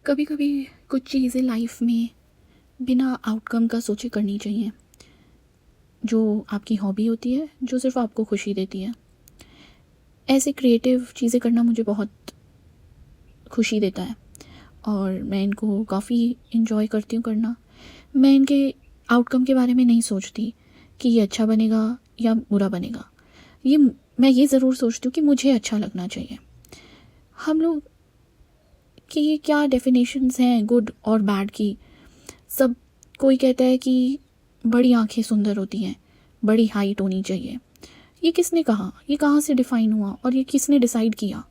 कभी कभी कुछ चीज़ें लाइफ में बिना आउटकम का सोचे करनी चाहिए। जो आपकी हॉबी होती है, जो सिर्फ आपको खुशी देती है, ऐसे क्रिएटिव चीज़ें करना मुझे बहुत खुशी देता है और मैं इनको काफ़ी इन्जॉय करती हूँ करना। मैं इनके आउटकम के बारे में नहीं सोचती कि ये अच्छा बनेगा या बुरा बनेगा। मैं ये ज़रूर सोचती हूँ कि मुझे अच्छा लगना चाहिए। हम लोग की क्या डेफिनेशंस हैं गुड और बैड की। सब कोई कहता है कि बड़ी आंखें सुंदर होती हैं, बड़ी हाइट होनी चाहिए। ये किसने कहा? ये कहाँ से डिफ़ाइन हुआ और ये किसने डिसाइड किया?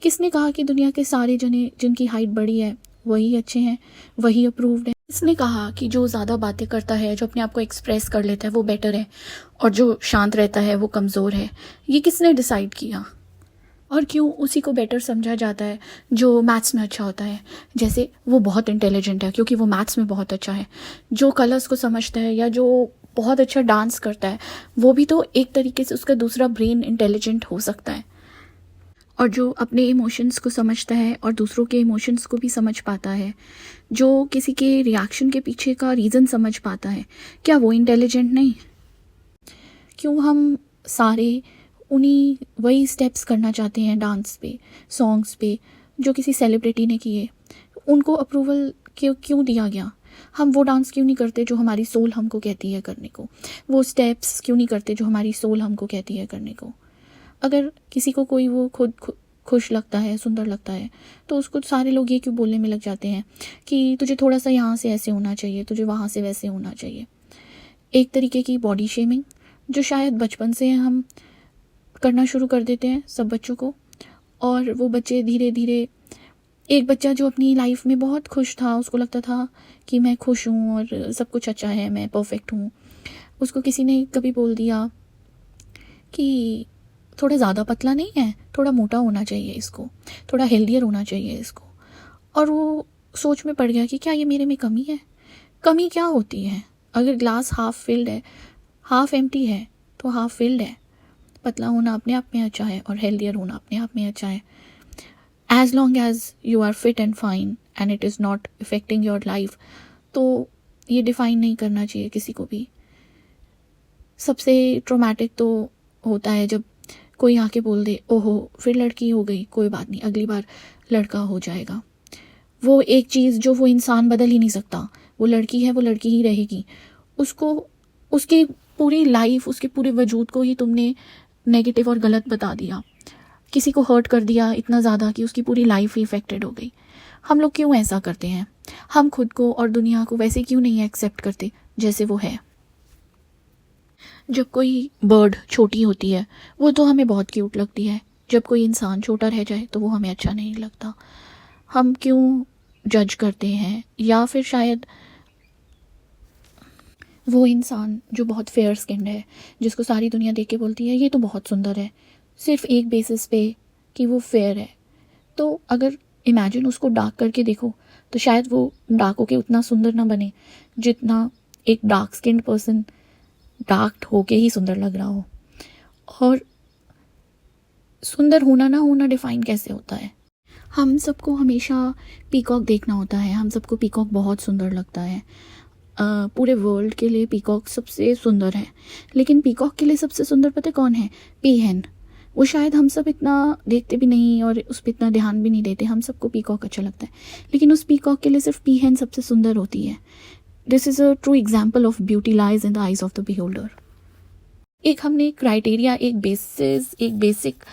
किसने कहा कि दुनिया के सारे जने जिनकी हाइट बड़ी है वही अच्छे हैं, वही अप्रूव्ड है? किसने कहा कि जो ज़्यादा बातें करता है, जो अपने आप को एक्सप्रेस कर लेता है वो बेटर है और जो शांत रहता है वो कमज़ोर है? ये किसने डिसाइड किया? और क्यों उसी को बेटर समझा जाता है जो मैथ्स में अच्छा होता है? जैसे वो बहुत इंटेलिजेंट है क्योंकि वो मैथ्स में बहुत अच्छा है। जो कलर्स को समझता है या जो बहुत अच्छा डांस करता है, वो भी तो एक तरीके से उसका दूसरा ब्रेन इंटेलिजेंट हो सकता है। और जो अपने इमोशंस को समझता है और दूसरों के इमोशंस को भी समझ पाता है, जो किसी के रिएक्शन के पीछे का रीज़न समझ पाता है, क्या वो इंटेलिजेंट नहीं? क्यों हम सारे उन्हीं वही स्टेप्स करना चाहते हैं डांस पे, सॉन्ग्स पे, जो किसी सेलिब्रिटी ने किए? उनको अप्रूवल क्यों दिया गया? हम वो डांस क्यों नहीं करते जो हमारी सोल हमको कहती है करने को? वो स्टेप्स क्यों नहीं करते जो हमारी सोल हमको कहती है करने को? अगर किसी को कोई वो खुश लगता है, सुंदर लगता है, तो उसको सारे लोग ये क्यों बोलने में लग जाते हैं कि तुझे थोड़ा सा यहाँ से ऐसे होना चाहिए, तुझे वहाँ से वैसे होना चाहिए? एक तरीके की बॉडी शेमिंग जो शायद बचपन से हम करना शुरू कर देते हैं सब बच्चों को, और वो बच्चे धीरे धीरे, एक बच्चा जो अपनी लाइफ में बहुत खुश था, उसको लगता था कि मैं खुश हूँ और सब कुछ अच्छा है, मैं परफेक्ट हूँ, उसको किसी ने कभी बोल दिया कि थोड़ा ज़्यादा पतला नहीं है, थोड़ा मोटा होना चाहिए इसको, थोड़ा हेल्दियर होना चाहिए इसको, और वो सोच में पड़ गया कि क्या ये मेरे में कमी है? कमी क्या होती है? अगर ग्लास हाफ फिल्ड है, हाफ एम्प्टी है तो हाफ फिल्ड है। पतला होना अपने आप में अच्छा है और हेल्दियर होना अपने आप में अच्छा है, as long as you are fit and fine and it is not affecting your life. तो ये डिफाइन नहीं करना चाहिए किसी को भी। सबसे ट्रोमैटिक तो होता है जब कोई आके बोल दे, ओहो फिर लड़की हो गई, कोई बात नहीं, अगली बार लड़का हो जाएगा। वो एक चीज़ जो वो इंसान बदल ही नहीं सकता, वो लड़की है, वो लड़की ही रहेगी। उसको, उसकी पूरी लाइफ, उसके पूरे वजूद को ही तुमने नेगेटिव और गलत बता दिया, किसी को हर्ट कर दिया इतना ज़्यादा कि उसकी पूरी लाइफ ही इफेक्टेड हो गई। हम लोग क्यों ऐसा करते हैं? हम खुद को और दुनिया को वैसे क्यों नहीं एक्सेप्ट करते जैसे वो है? जब कोई बर्ड छोटी होती है वो तो हमें बहुत क्यूट लगती है, जब कोई इंसान छोटा रह जाए तो वो हमें अच्छा नहीं लगता। हम क्यों जज करते हैं? या फिर शायद वो इंसान जो बहुत फेयर स्किन्ड है, जिसको सारी दुनिया देख के बोलती है ये तो बहुत सुंदर है, सिर्फ एक बेसिस पे कि वो फेयर है, तो अगर इमेजिन उसको डार्क करके देखो तो शायद वो डार्क होके उतना सुंदर ना बने जितना एक डार्क स्किन्ड पर्सन डार्क होके ही सुंदर लग रहा हो। और सुंदर होना ना होना डिफाइन कैसे होता है? हम सबको हमेशा पीकॉक देखना होता है, हम सबको पीकॉक बहुत सुंदर लगता है। पूरे वर्ल्ड के लिए पीकॉक सबसे सुंदर है, लेकिन पीकॉक के लिए सबसे सुंदर पता कौन है? पीहन। वो शायद हम सब इतना देखते भी नहीं और उस पर इतना ध्यान भी नहीं देते, हम सबको पीकॉक अच्छा लगता है, लेकिन उस पीकॉक के लिए सिर्फ पीहन सबसे सुंदर होती है। This is a true example of beauty lies in the eyes of the beholder. एक हमने क्राइटेरिया, एक बेसिक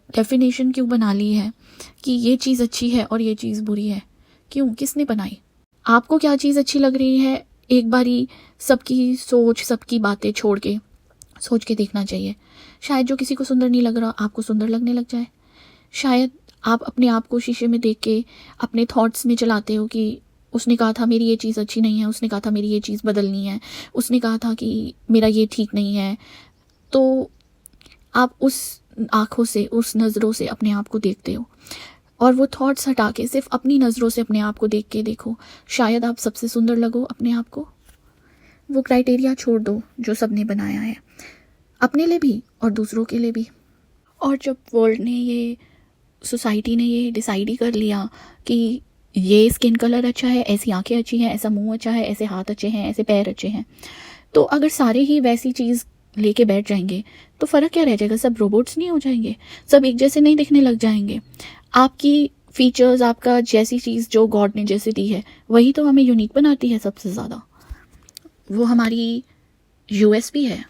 डेफिनेशन क्यों बना ली है कि ये चीज़ अच्छी है और ये चीज़ बुरी है? क्यों? किसने बनाई? आपको क्या चीज़ अच्छी लग रही है, एक बारी सबकी सोच, सबकी बातें छोड़ के सोच के देखना चाहिए। शायद जो किसी को सुंदर नहीं लग रहा आपको सुंदर लगने लग जाए। शायद आप अपने आप को शीशे में देख के अपने थॉट्स में चलाते हो कि उसने कहा था मेरी ये चीज़ अच्छी नहीं है, उसने कहा था मेरी ये चीज़ बदलनी है, उसने कहा था कि मेरा ये ठीक नहीं है। तो आप उस आँखों से, उस नज़रों से अपने आप को देखते हो, और वो थॉट्स हटा के सिर्फ अपनी नज़रों से अपने आप को देख के देखो, शायद आप सबसे सुंदर लगो अपने आप को। वो क्राइटेरिया छोड़ दो जो सबने बनाया है, अपने लिए भी और दूसरों के लिए भी। और जब वर्ल्ड ने ये, सोसाइटी ने ये डिसाइड ही कर लिया कि ये स्किन कलर अच्छा है, ऐसी आंखें अच्छी हैं, ऐसा मुंह अच्छा है, ऐसे हाथ अच्छे हैं, ऐसे पैर अच्छे हैं, तो अगर सारे ही वैसी चीज़ लेके बैठ जाएंगे तो फ़र्क क्या रह जाएगा? सब रोबोट्स नहीं हो जाएंगे? सब एक जैसे नहीं दिखने लग जाएंगे? आपकी फीचर्स, आपका जैसी चीज़ जो गॉड ने जैसे दी है वही तो हमें यूनिक बनाती है सबसे ज़्यादा, वो हमारी यूएसपी है।